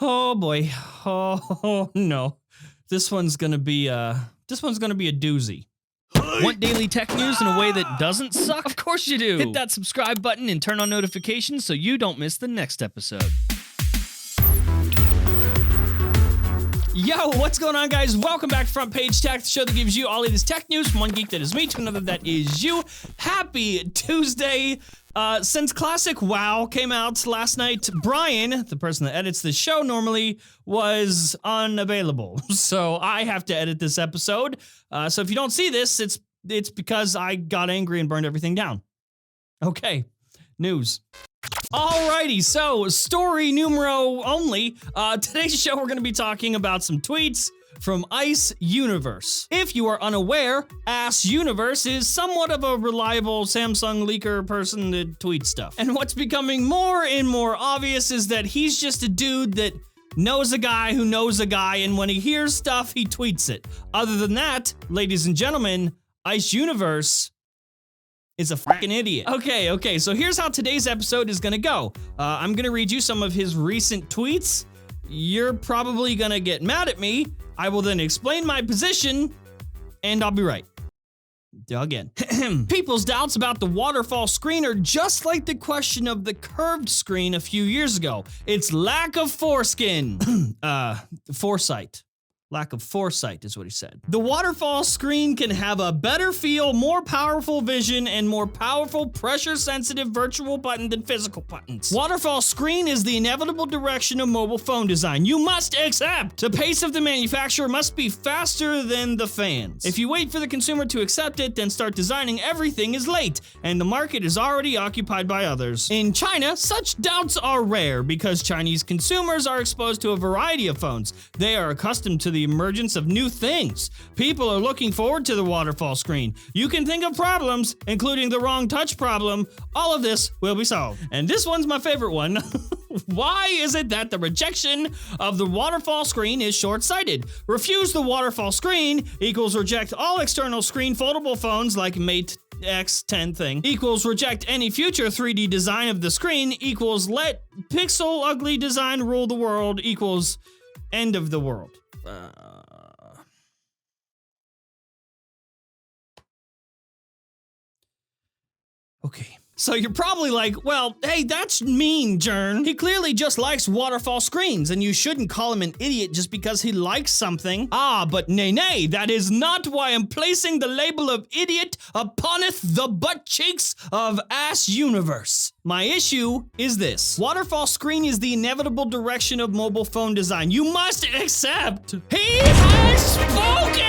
Oh boy. Oh no. This one's gonna be a doozy. Want daily tech news in a way that doesn't suck? Of course you do. Hit that subscribe button and turn on notifications so you don't miss the next episode. Yo, what's going on, guys? Welcome back to Front Page Tech, the show that gives you all of this tech news from one geek that is me to another that is you. Happy Tuesday. Since Classic WoW came out last night, Brian, the person that edits the show normally, was unavailable. So I have to edit this episode. So if you don't see this, it's because I got angry and burned everything down. Okay, news. Alrighty, so story numero only. Today's show we're going to be talking about some tweets from Ice Universe. If you are unaware, Ass Universe is somewhat of a reliable Samsung leaker person that tweets stuff. And what's becoming more and more obvious is that he's just a dude that knows a guy who knows a guy, and when he hears stuff, he tweets it. Other than that, ladies and gentlemen, Ice Universe is a fucking idiot. Okay, so here's how today's episode is gonna go. I'm gonna read you some of his recent tweets. You're probably gonna get mad at me. I will then explain my position, and I'll be right. Again. People's doubts about the waterfall screen are just like the question of the curved screen a few years ago. It's lack of foreskin. Foresight. Lack of foresight is what he said. The waterfall screen can have a better feel, more powerful vision, and more powerful pressure-sensitive virtual button than physical buttons. Waterfall screen is the inevitable direction of mobile phone design. You must accept! The pace of the manufacturer must be faster than the fans. If you wait for the consumer to accept it, then start designing, everything is late, and the market is already occupied by others. In China, such doubts are rare because Chinese consumers are exposed to a variety of phones. They are accustomed to the emergence of new things. People are looking forward to the waterfall screen. You can think of problems, including the wrong touch problem. All of this will be solved. And this one's my favorite one. Why is it that the rejection of the waterfall screen is short-sighted? Refuse the waterfall screen equals reject all external screen foldable phones like Mate X10 thing equals reject any future 3D design of the screen equals let pixel ugly design rule the world equals end of the world. Okay. So you're probably like, well, hey, that's mean, Jern. He clearly just likes waterfall screens, and you shouldn't call him an idiot just because he likes something. But nay, that is not why I'm placing the label of idiot uponeth the butt cheeks of Ass Universe. My issue is this. Waterfall screen is the inevitable direction of mobile phone design. You must accept. He has spoken!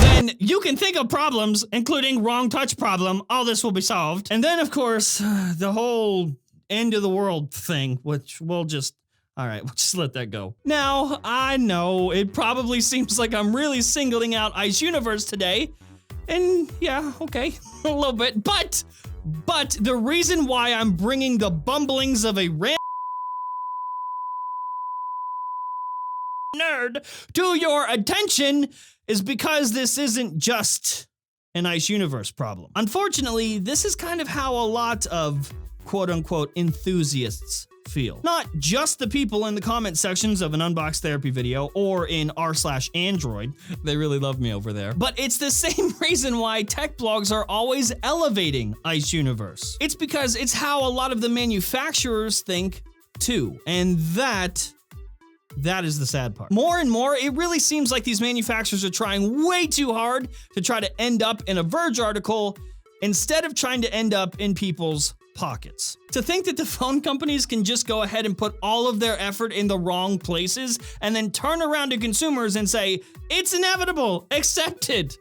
Then you can think of problems, including wrong touch problem. All this will be solved. And then, of course, the whole end of the world thing, which we'll just let that go. Now, I know it probably seems like I'm really singling out Ice Universe today. And yeah, okay, a little bit. But the reason why I'm bringing the bumblings of a nerd to your attention is because this isn't just an Ice Universe problem. Unfortunately, this is kind of how a lot of quote-unquote enthusiasts feel. Not just the people in the comment sections of an Unbox Therapy video or in r/Android. They really love me over there. But it's the same reason why tech blogs are always elevating Ice Universe. It's because it's how a lot of the manufacturers think too. And that is the sad part. More and more, it really seems like these manufacturers are trying way too hard to try to end up in a Verge article instead of trying to end up in people's pockets. To think that the phone companies can just go ahead and put all of their effort in the wrong places and then turn around to consumers and say, it's inevitable, accept it,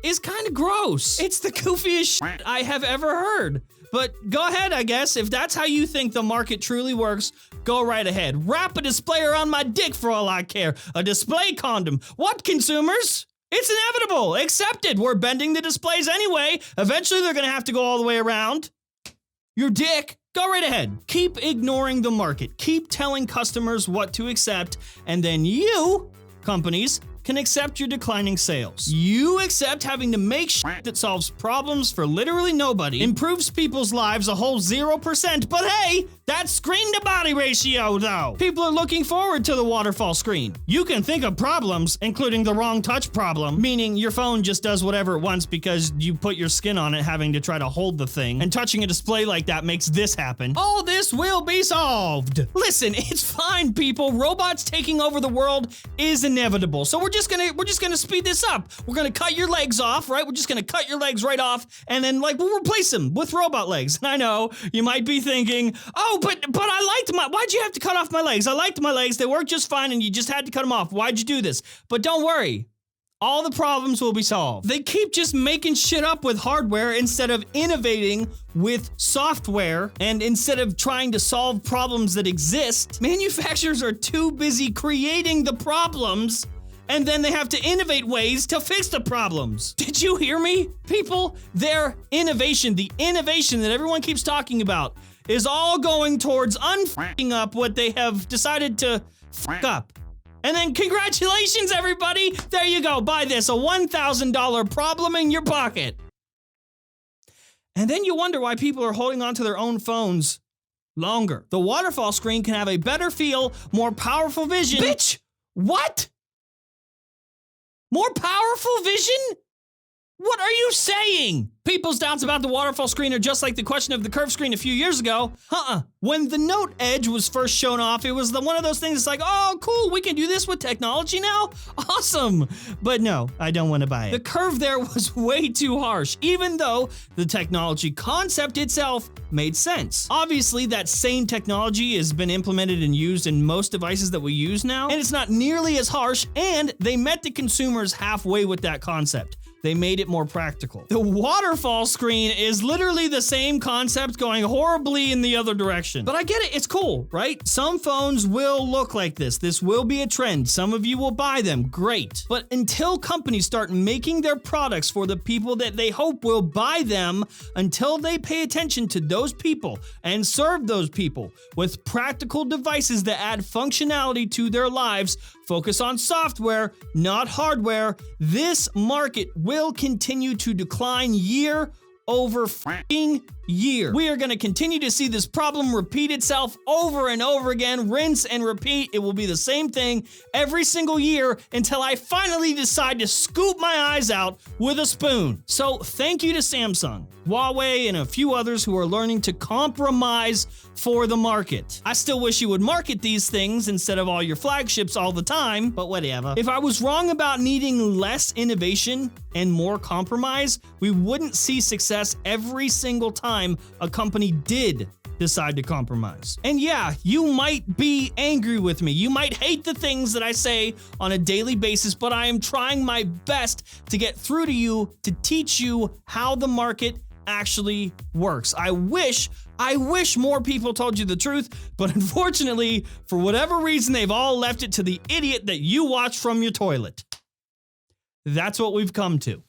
is kind of gross. It's the goofiest shit I have ever heard. But go ahead, I guess. If that's how you think the market truly works, go right ahead. Wrap a display around my dick for all I care. A display condom. What, consumers? It's inevitable. Accept it. We're bending the displays anyway. Eventually, they're going to have to go all the way around. Your dick. Go right ahead. Keep ignoring the market. Keep telling customers what to accept. And then you, companies, can accept your declining sales. You accept having to make shit that solves problems for literally nobody, improves people's lives a whole 0%, but hey, That's screen to body ratio, though. People are looking forward to the waterfall screen. You can think of problems, including the wrong touch problem, meaning your phone just does whatever it wants because you put your skin on it having to try to hold the thing, and touching a display like that makes this happen. All this will be solved. Listen, it's fine, people. Robots taking over the world is inevitable. So we're just gonna speed this up. We're gonna cut your legs off, right? We're just gonna cut your legs right off, and then we'll replace them with robot legs. And I know you might be thinking, oh, but I liked why'd you have to cut off my legs? I liked my legs. They worked just fine and you just had to cut them off. Why'd you do this? But don't worry. All the problems will be solved. They keep just making shit up with hardware instead of innovating with software, and instead of trying to solve problems that exist, manufacturers are too busy creating the problems, and then they have to innovate ways to fix the problems. Did you hear me? People, their innovation, the innovation that everyone keeps talking about, is all going towards unfucking up what they have decided to fuck up. And then congratulations, everybody! There you go, buy this, a $1,000 problem in your pocket. And then you wonder why people are holding onto their own phones longer. The waterfall screen can have a better feel, more powerful vision. Bitch! What? More powerful vision? What are you saying? People's doubts about the waterfall screen are just like the question of the curved screen a few years ago. When the Note Edge was first shown off, it was one of those things that's like, oh, cool, we can do this with technology now? Awesome. But no, I don't want to buy it. The curve there was way too harsh, even though the technology concept itself made sense. Obviously, that same technology has been implemented and used in most devices that we use now, and it's not nearly as harsh, and they met the consumers halfway with that concept. They made it more practical. The waterfall screen is literally the same concept going horribly in the other direction. But I get it, it's cool, right? Some phones will look like this. This will be a trend. Some of you will buy them, great. But until companies start making their products for the people that they hope will buy them, until they pay attention to those people and serve those people with practical devices that add functionality to their lives, focus on software, not hardware, this market will continue to decline year over f***ing year. We are going to continue to see this problem repeat itself over and over again, rinse and repeat. It will be the same thing every single year until I finally decide to scoop my eyes out with a spoon. So thank you to Samsung, Huawei, and a few others who are learning to compromise for the market. I still wish you would market these things instead of all your flagships all the time, but whatever. If I was wrong about needing less innovation and more compromise, we wouldn't see success every single time a company did decide to compromise. And yeah, you might be angry with me. You might hate the things that I say on a daily basis, but I am trying my best to get through to you, to teach you how the market actually works. I wish more people told you the truth, but unfortunately, for whatever reason, they've all left it to the idiot that you watch from your toilet. That's what we've come to.